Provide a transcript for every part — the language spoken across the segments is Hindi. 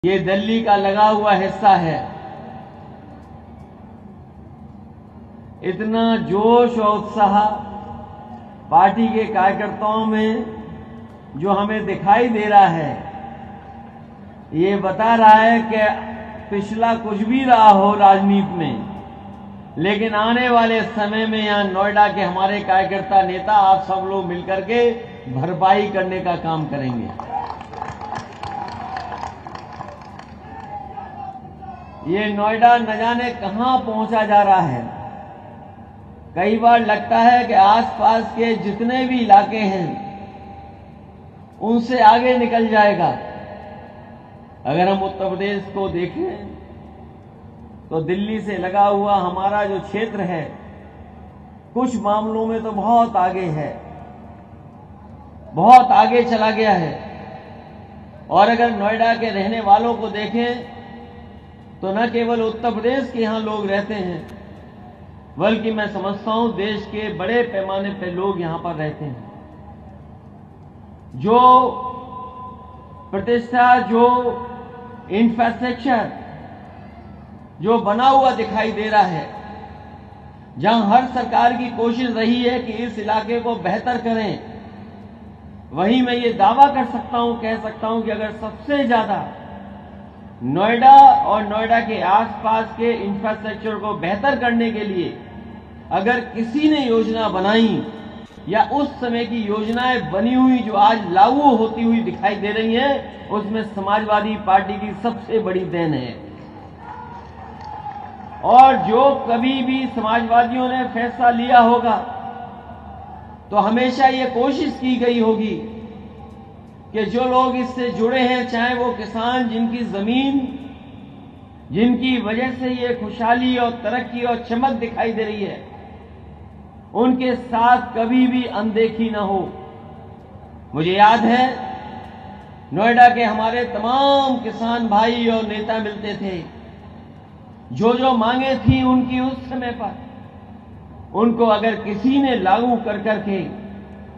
ये दिल्ली का लगा हुआ हिस्सा है। इतना जोश और उत्साह पार्टी के कार्यकर्ताओं में जो हमें दिखाई दे रहा है, ये बता रहा है कि पिछला कुछ भी रहा हो राजनीति में, लेकिन आने वाले समय में यहां नोएडा के हमारे कार्यकर्ता नेता आप सब लोग मिलकर के भरपाई करने का काम करेंगे। ये नोएडा न जाने कहां पहुंचा जा रहा है। कई बार लगता है कि आसपास के जितने भी इलाके हैं उनसे आगे निकल जाएगा। अगर हम उत्तर प्रदेश को देखें तो दिल्ली से लगा हुआ हमारा जो क्षेत्र है कुछ मामलों में तो बहुत आगे है, बहुत आगे चला गया है। और अगर नोएडा के रहने वालों को देखें तो न केवल उत्तर प्रदेश के यहां लोग रहते हैं, बल्कि मैं समझता हूं देश के बड़े पैमाने पर लोग यहां पर रहते हैं। जो प्रतिष्ठा, जो इंफ्रास्ट्रक्चर जो बना हुआ दिखाई दे रहा है, जहां हर सरकार की कोशिश रही है कि इस इलाके को बेहतर करें, वहीं मैं ये दावा कर सकता हूं, कह सकता हूं कि अगर सबसे ज्यादा नोएडा और नोएडा के आसपास के इंफ्रास्ट्रक्चर को बेहतर करने के लिए अगर किसी ने योजना बनाई या उस समय की योजनाएं बनी हुई जो आज लागू होती हुई दिखाई दे रही हैं, उसमें समाजवादी पार्टी की सबसे बड़ी देन है। और जो कभी भी समाजवादियों ने फैसला लिया होगा तो हमेशा ये कोशिश की गई होगी कि जो लोग इससे जुड़े हैं, चाहे वो किसान जिनकी जमीन, जिनकी वजह से ये खुशहाली और तरक्की और चमक दिखाई दे रही है, उनके साथ कभी भी अनदेखी न हो। मुझे याद है नोएडा के हमारे तमाम किसान भाई और नेता मिलते थे, जो जो मांगे थी उनकी उस समय पर उनको अगर किसी ने लागू कर करके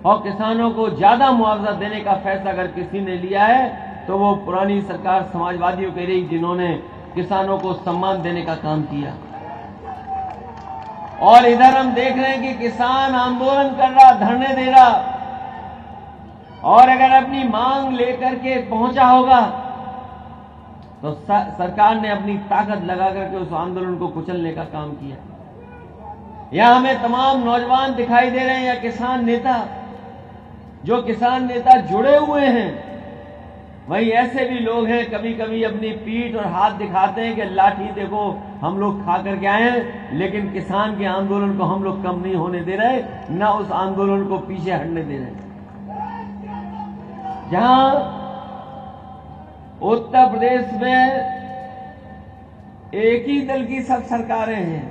और किसानों को ज्यादा मुआवजा देने का फैसला अगर किसी ने लिया है तो वो पुरानी सरकार समाजवादियों की रही, जिन्होंने किसानों को सम्मान देने का काम किया। और इधर हम देख रहे हैं कि किसान आंदोलन कर रहा, धरने दे रहा, और अगर अपनी मांग लेकर के पहुंचा होगा तो सरकार ने अपनी ताकत लगा करके उस आंदोलन को कुचलने का काम किया। यहां हमें तमाम नौजवान दिखाई दे रहे हैं या किसान नेता, जो किसान नेता जुड़े हुए हैं, वही ऐसे भी लोग हैं कभी कभी अपनी पीठ और हाथ दिखाते हैं कि लाठी देखो हम लोग खा करके आए हैं, लेकिन किसान के आंदोलन को हम लोग कम नहीं होने दे रहे, न उस आंदोलन को पीछे हटने दे रहे। जहां उत्तर प्रदेश में एक ही दल की सब सरकारें हैं,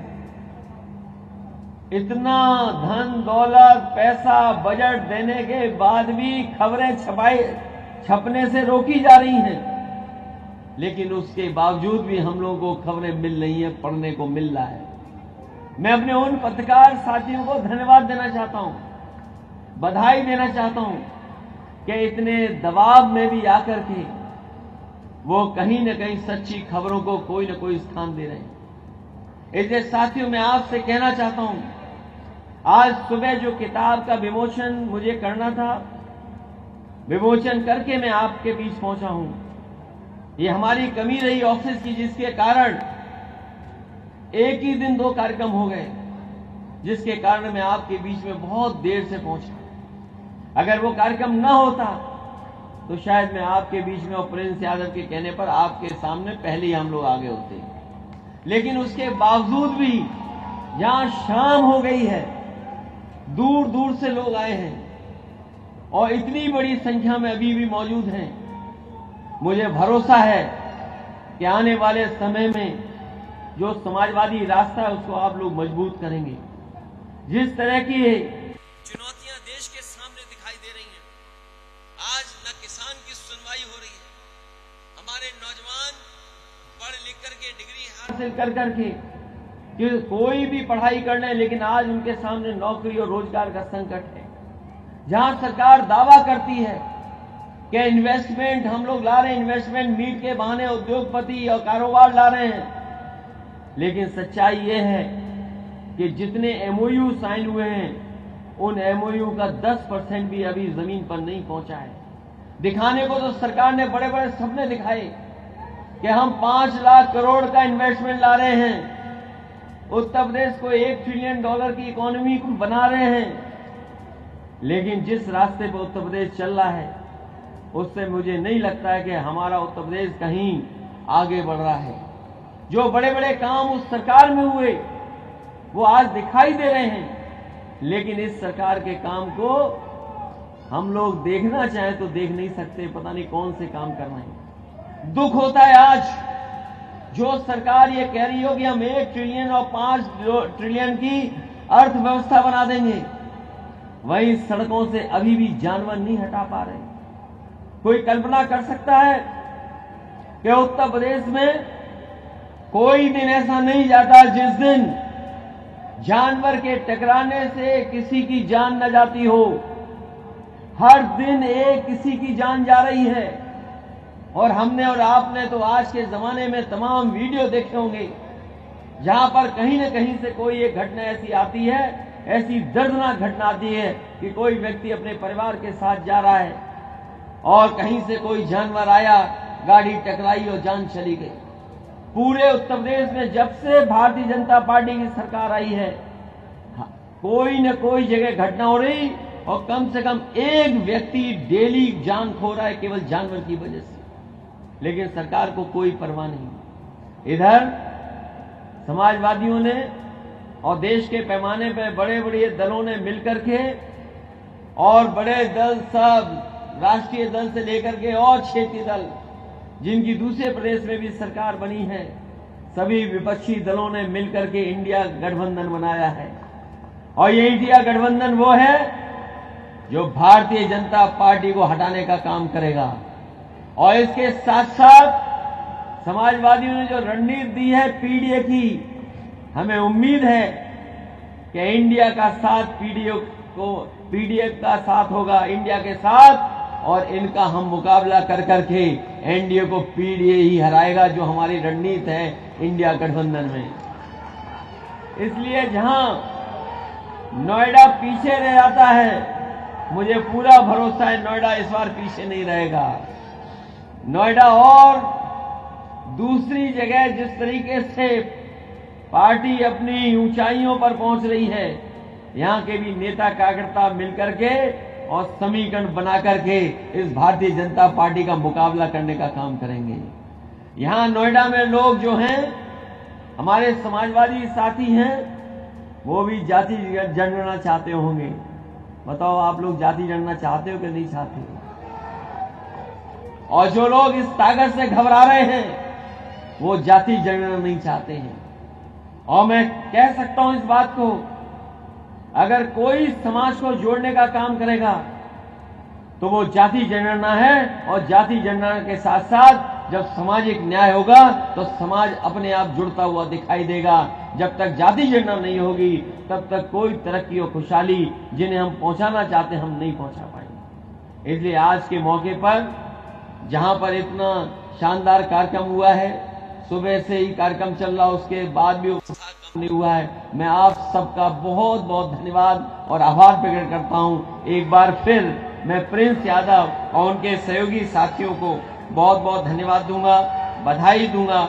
इतना धन दौलत पैसा बजट देने के बाद भी खबरें छपने से रोकी जा रही हैं, लेकिन उसके बावजूद भी हम लोगों को खबरें मिल रही हैं, पढ़ने को मिल रहा है। मैं अपने उन पत्रकार साथियों को धन्यवाद देना चाहता हूं, बधाई देना चाहता हूं कि इतने दबाव में भी आकर के वो कहीं न कहीं सच्ची खबरों को कोई न कोई स्थान दे रहे हैं। इसलिए साथियों, मैं आपसे कहना चाहता हूं, आज सुबह जो किताब का विमोचन मुझे करना था, विमोचन करके मैं आपके बीच पहुंचा हूं। ये हमारी कमी रही ऑफिस की, जिसके कारण एक ही दिन 2 कार्यक्रम हो गए, जिसके कारण मैं आपके बीच में बहुत देर से पहुंचा। अगर वो कार्यक्रम न होता तो शायद मैं आपके बीच में और प्रिंस यादव के कहने पर आपके सामने पहले ही हम लोग आगे होते। लेकिन उसके बावजूद भी यहां शाम हो गई है, दूर दूर से लोग आए हैं और इतनी बड़ी संख्या में अभी भी मौजूद हैं। मुझे भरोसा है कि आने वाले समय में जो समाजवादी रास्ता है उसको आप लोग मजबूत करेंगे। जिस तरह की चुनौतियां देश के सामने दिखाई दे रही हैं, आज न किसान की सुनवाई हो रही है, हमारे नौजवान पढ़ लिख करके डिग्री हासिल कर करके कि कोई भी पढ़ाई कर ले, लेकिन आज उनके सामने नौकरी और रोजगार का संकट है। जहां सरकार दावा करती है कि इन्वेस्टमेंट हम लोग ला रहे हैं, इन्वेस्टमेंट मीट के बहाने उद्योगपति और कारोबार ला रहे हैं। लेकिन सच्चाई यह है कि जितने एमओयू साइन हुए हैं उन एमओयू का 10% भी अभी जमीन पर नहीं पहुंचा है। दिखाने को तो सरकार ने बड़े बड़े सपने दिखाए कि हम 5 लाख करोड़ का इन्वेस्टमेंट ला रहे हैं, उत्तर प्रदेश को $1 ट्रिलियन की इकोनॉमी को बना रहे हैं। लेकिन जिस रास्ते पर उत्तर प्रदेश चल रहा है उससे मुझे नहीं लगता है कि हमारा उत्तर प्रदेश कहीं आगे बढ़ रहा है। जो बड़े बड़े काम उस सरकार में हुए वो आज दिखाई दे रहे हैं, लेकिन इस सरकार के काम को हम लोग देखना चाहें तो देख नहीं सकते। पता नहीं कौन से काम कर रहे हैं। दुख होता है आज जो सरकार ये कह रही हो कि हम 1 ट्रिलियन और 5 ट्रिलियन की अर्थव्यवस्था बना देंगे, वही सड़कों से अभी भी जानवर नहीं हटा पा रहे। कोई कल्पना कर सकता है कि उत्तर प्रदेश में कोई दिन ऐसा नहीं जाता जिस दिन जानवर के टकराने से किसी की जान न जाती हो। हर दिन एक किसी की जान जा रही है। और हमने और आपने तो आज के जमाने में तमाम वीडियो देखे होंगे जहां पर कहीं न कहीं से कोई एक घटना ऐसी आती है, ऐसी दर्दनाक घटना आती है कि कोई व्यक्ति अपने परिवार के साथ जा रहा है और कहीं से कोई जानवर आया, गाड़ी टकराई और जान चली गई। पूरे उत्तर प्रदेश में जब से भारतीय जनता पार्टी की सरकार आई है कोई न कोई जगह घटना हो रही और कम से कम एक व्यक्ति डेली जान खो रहा है केवल जानवर की वजह से। लेकिन सरकार को कोई परवाह नहीं। इधर समाजवादियों ने और देश के पैमाने पर बड़े बड़े दलों ने मिलकर के और बड़े दल सब राष्ट्रीय दल से लेकर के और क्षेत्रीय दल जिनकी दूसरे प्रदेश में भी सरकार बनी है, सभी विपक्षी दलों ने मिलकर के इंडिया गठबंधन बनाया है। और ये इंडिया गठबंधन वो है जो भारतीय जनता पार्टी को हटाने का काम करेगा। और इसके साथ साथ समाजवादियों ने जो रणनीति दी है पीडीए की, हमें उम्मीद है कि इंडिया का साथ पीडीए का साथ होगा इंडिया के साथ, और इनका हम मुकाबला कर करके एनडीए को पीडीए ही हराएगा जो हमारी रणनीति है इंडिया गठबंधन में। इसलिए जहां नोएडा पीछे रह जाता है, मुझे पूरा भरोसा है नोएडा इस बार पीछे नहीं रहेगा। नोएडा और दूसरी जगह जिस तरीके से पार्टी अपनी ऊंचाइयों पर पहुंच रही है, यहां के भी नेता कार्यकर्ता मिलकर के और समीकरण बना करके इस भारतीय जनता पार्टी का मुकाबला करने का काम करेंगे। यहां नोएडा में लोग जो हैं हमारे समाजवादी साथी हैं, वो भी जाति जनगणना चाहते होंगे। बताओ आप लोग जाति जनगणना चाहते हो कि नहीं चाहते हो? और जो लोग इस ताकत से घबरा रहे हैं वो जाति जनगणना नहीं चाहते हैं। और मैं कह सकता हूं इस बात को, अगर कोई समाज को जोड़ने का काम करेगा तो वो जाति जनगणना है। और जाति जनगणना के साथ साथ जब सामाजिक न्याय होगा तो समाज अपने आप जुड़ता हुआ दिखाई देगा। जब तक जाति जनगणना नहीं होगी तब तक कोई तरक्की और खुशहाली जिन्हें हम पहुंचाना चाहते हैं हम नहीं पहुंचा पाएंगे। इसलिए आज के मौके पर जहां पर इतना शानदार कार्यक्रम हुआ है, सुबह से ही कार्यक्रम चल रहा, उसके बाद भी नहीं हुआ है, मैं आप सबका बहुत बहुत धन्यवाद और आभार प्रकट करता हूं। एक बार फिर मैं प्रिंस यादव और उनके सहयोगी साथियों को बहुत बहुत धन्यवाद दूंगा, बधाई दूंगा।